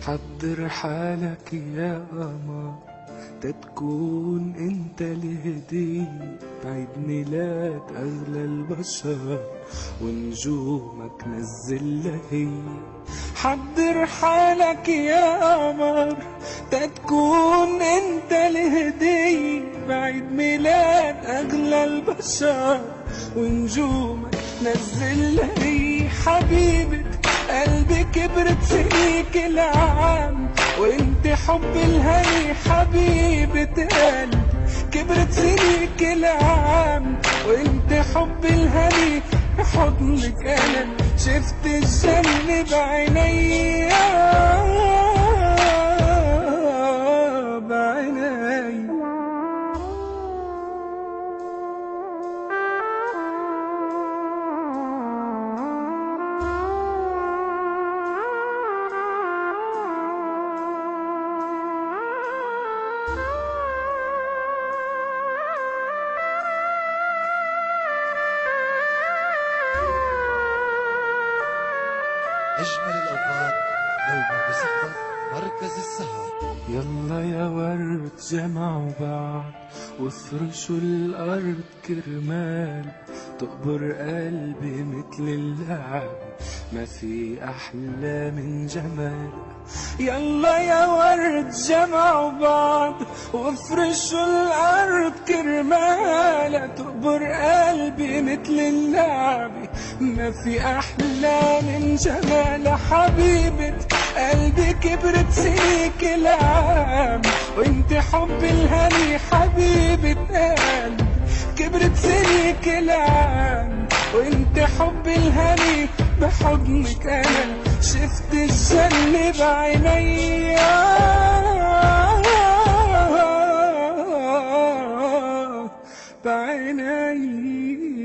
حضر حالك يا قمر تتكون انت الهدية بعيد ميلاد اغلى البشر ونجومك نزلها هي. حضر حالك يا قمر تتكون انت الهدية بعيد ميلاد اغلى البشر ونجومك نزلها هي. حبيبة قلبي كبرت سنيك العام وانت حب الهني. حبيبة قلبي كبرت سنيك العام وانت حب الهني. بحضنك انا شفت الجنة بعيني بعيني. أجمل الأوقات دوما بصحبة مركز السهر. يلا يا ورد جمعوا بعض وافرشوا الأرض كرمال تقبر قلبي مثل اللعب ما في أحلى من جمال. يلا يا ورد جمعوا بعض وافرشوا الأرض كرمال تقبر قلبي مثل اللعب ما في أحلى من جمال. حبيبة قلبي كبرت سنيك العام وانت حب الهني. حبيبة قلبي كبرت سنيك العام وانت حب الهني. بحضنك انا شفت الجنة بعيني بعيني.